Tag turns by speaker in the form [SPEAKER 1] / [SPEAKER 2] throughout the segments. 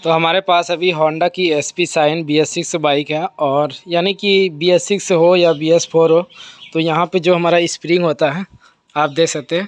[SPEAKER 1] तो हमारे पास अभी होंडा की SP शाइन BS6 बाइक है, और यानी कि BS6 हो या BS4 हो, तो यहाँ पे जो हमारा स्प्रिंग होता है आप देख सकते हैं,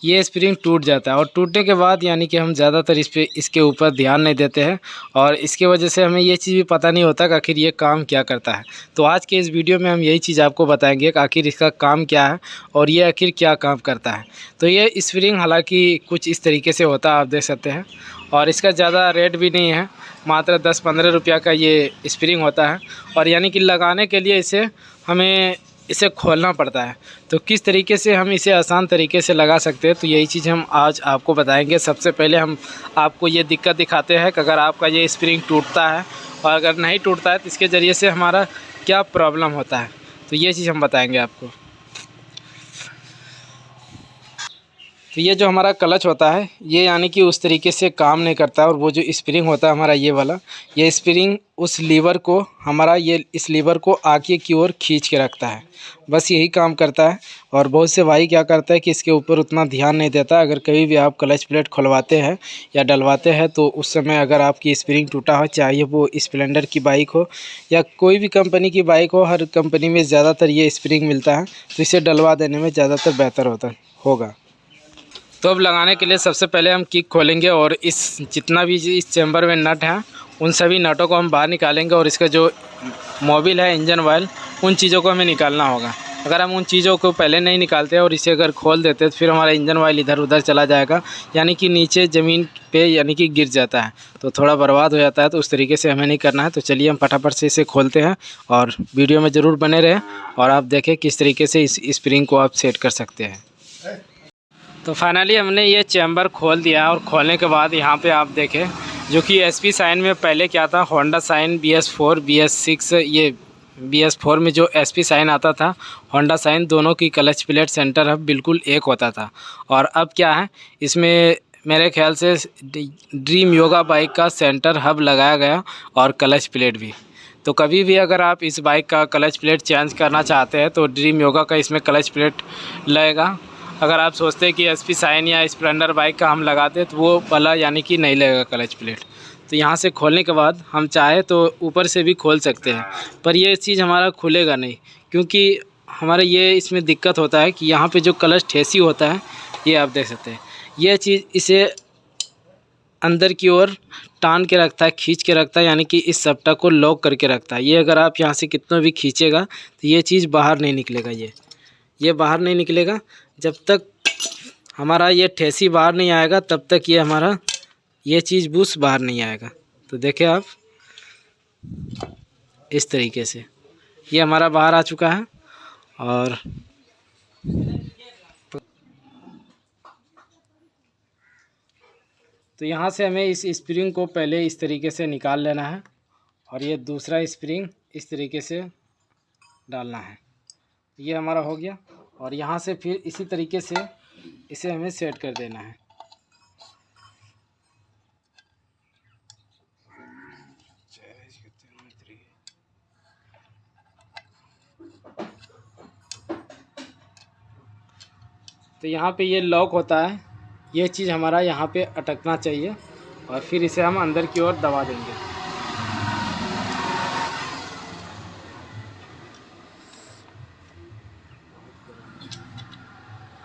[SPEAKER 1] ये स्प्रिंग टूट जाता है। और टूटने के बाद यानी कि हम ज़्यादातर इसके ऊपर ध्यान नहीं देते हैं, और इसके वजह से हमें ये चीज़ भी पता नहीं होता कि आखिर ये काम क्या करता है। तो आज के इस वीडियो में हम यही चीज़ आपको बताएंगे कि आखिर इसका काम क्या है और ये आखिर क्या काम करता है। तो ये स्प्रिंग हालांकि कुछ इस तरीके से होता है, आप देख सकते हैं, और इसका ज़्यादा रेट भी नहीं है, मात्र 10-15 रुपया का ये स्प्रिंग होता है। और यानी कि लगाने के लिए हमें इसे खोलना पड़ता है। तो किस तरीके से हम इसे आसान तरीके से लगा सकते हैं, तो यही चीज़ हम आज आपको बताएंगे। सबसे पहले हम आपको ये दिक्कत दिखाते हैं कि अगर आपका ये स्प्रिंग टूटता है और अगर नहीं टूटता है तो इसके ज़रिए से हमारा क्या प्रॉब्लम होता है, तो ये चीज़ हम बताएंगे आपको। तो ये जो हमारा क्लच होता है ये यानी कि उस तरीके से काम नहीं करता है, और वो जो स्प्रिंग होता है हमारा ये वाला, ये स्प्रिंग उस लीवर को इस लीवर को आगे की ओर खींच के रखता है, बस यही काम करता है। और बहुत से भाई क्या करता है कि इसके ऊपर उतना ध्यान नहीं देता। अगर कभी भी आप क्लच प्लेट खुलवाते हैं या डलवाते हैं तो उस समय अगर आपकी स्प्रिंग टूटा हो, चाहे वो स्प्लेंडर की बाइक हो या कोई भी कंपनी की बाइक हो, हर कंपनी में ज़्यादातर ये स्प्रिंग मिलता है, तो इसे डलवा देने में ज़्यादातर बेहतर होगा। तो अब लगाने के लिए सबसे पहले हम किक खोलेंगे, और जितना भी इस चैम्बर में नट हैं उन सभी नटों को हम बाहर निकालेंगे, और इसका जो मोबिल है, इंजन ऑयल, उन चीज़ों को हमें निकालना होगा। अगर हम उन चीज़ों को पहले नहीं निकालते और इसे अगर खोल देते तो फिर हमारा इंजन ऑयल इधर उधर चला जाएगा, यानी कि नीचे ज़मीन पे यानी कि गिर जाता है, तो थोड़ा बर्बाद हो जाता है। तो उस तरीके से हमें नहीं करना है। तो चलिए हम फटाफट से इसे खोलते हैं, और वीडियो में ज़रूर बने रहें और आप देखें किस तरीके से इस स्प्रिंग को आप सेट कर सकते हैं। तो फाइनली हमने ये चैम्बर खोल दिया, और खोलने के बाद यहाँ पे आप देखें जो कि SP शाइन में पहले क्या था, होंडा शाइन BS4 BS6, ये BS4 में जो SP शाइन आता था, होंडा शाइन, दोनों की क्लच प्लेट सेंटर हब बिल्कुल एक होता था। और अब क्या है, इसमें मेरे ख्याल से ड्रीम योगा बाइक का सेंटर हब लगाया गया, और क्लच प्लेट भी। तो कभी भी अगर आप इस बाइक का क्लच प्लेट चेंज करना चाहते हैं तो ड्रीम योगा का इसमें क्लच प्लेट लगेगा। अगर आप सोचते हैं कि SP शाइन या स्प्लेंडर बाइक का हम लगाते तो वो वाला यानी कि नहीं लगेगा क्लच प्लेट। तो यहाँ से खोलने के बाद हम चाहे तो ऊपर से भी खोल सकते हैं, पर ये चीज़ हमारा खुलेगा नहीं, क्योंकि हमारे ये इसमें दिक्कत होता है कि यहाँ पे जो क्लच ठेसी होता है, ये आप देख सकते हैं, ये चीज़ इसे अंदर की ओर टान के रखता है, खींच के रखता है, यानी कि इस सप्टा को लॉक करके रखता है। ये अगर आप यहाँ से कितना भी खींचेगा तो ये चीज़ बाहर नहीं निकलेगा, ये बाहर नहीं निकलेगा। जब तक हमारा ये ठेसी बाहर नहीं आएगा तब तक ये चीज़ बूस बाहर नहीं आएगा। तो देखें आप, इस तरीके से ये हमारा बाहर आ चुका है। और तो यहाँ से हमें इस स्प्रिंग को पहले इस तरीके से निकाल लेना है, और ये दूसरा स्प्रिंग इस तरीके से डालना है। ये हमारा हो गया, और यहाँ से फिर इसी तरीके से इसे हमें सेट कर देना है। तो यहाँ पे ये लॉक होता है, ये चीज़ हमारा यहाँ पे अटकना चाहिए, और फिर इसे हम अंदर की ओर दबा देंगे।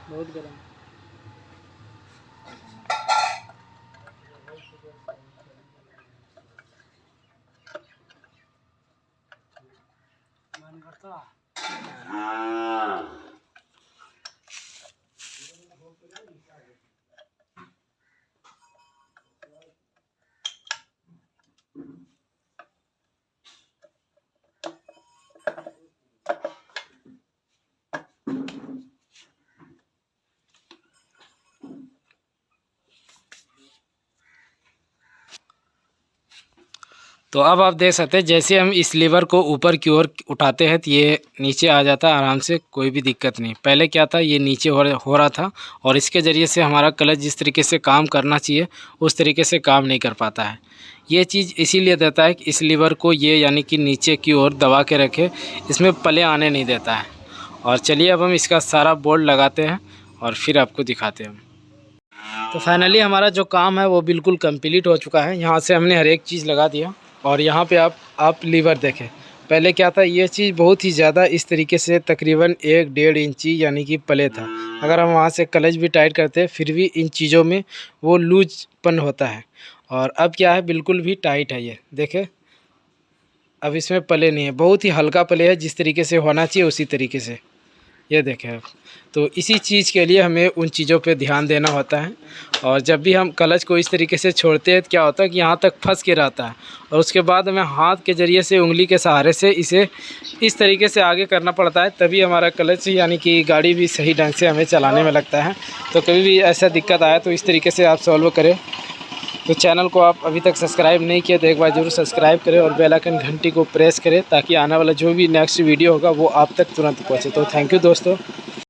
[SPEAKER 1] बहुत गर्म। मन करता तो अब आप देख सकते हैं, जैसे हम इस लीवर को ऊपर की ओर उठाते हैं तो ये नीचे आ जाता है आराम से, कोई भी दिक्कत नहीं। पहले क्या था, ये नीचे हो रहा था, और इसके ज़रिए से हमारा क्लच जिस तरीके से काम करना चाहिए उस तरीके से काम नहीं कर पाता है। ये चीज़ इसीलिए देता है कि इस लीवर को ये यानी कि नीचे की ओर दबा के रखे, इसमें पले आने नहीं देता है। और चलिए अब हम इसका सारा बोल्ट लगाते हैं और फिर आपको दिखाते हैं। तो फाइनली हमारा जो काम है वो बिल्कुल कंप्लीट हो चुका है। यहाँ से हमने हर एक चीज़ लगा दिया और यहाँ पे आप लीवर देखें। पहले क्या था, ये चीज़ बहुत ही ज़्यादा इस तरीके से तकरीबन 1-1.5 इंची यानी कि पले था। अगर हम वहाँ से क्लच भी टाइट करते फिर भी इन चीज़ों में वो लूजपन होता है। और अब क्या है, बिल्कुल भी टाइट है ये देखें। अब इसमें पले नहीं है, बहुत ही हल्का पले है, जिस तरीके से होना चाहिए उसी तरीके से ये देखें आप। तो इसी चीज़ के लिए हमें उन चीज़ों पे ध्यान देना होता है। और जब भी हम क्लच को इस तरीके से छोड़ते हैं तो क्या होता है कि यहाँ तक फंस के रहता है और उसके बाद हमें हाथ के ज़रिए से, उंगली के सहारे से इसे इस तरीके से आगे करना पड़ता है, तभी हमारा क्लच यानी कि गाड़ी भी सही ढंग से हमें चलाने में लगता है। तो कभी भी ऐसा दिक्कत आया तो इस तरीके से आप सॉल्व करें। तो चैनल को आप अभी तक सब्सक्राइब नहीं किया तो एक बार ज़रूर सब्सक्राइब करें और बेल आइकन घंटी को प्रेस करें ताकि आने वाला जो भी नेक्स्ट वीडियो होगा वो आप तक तुरंत पहुँचे। तो थैंक यू दोस्तों।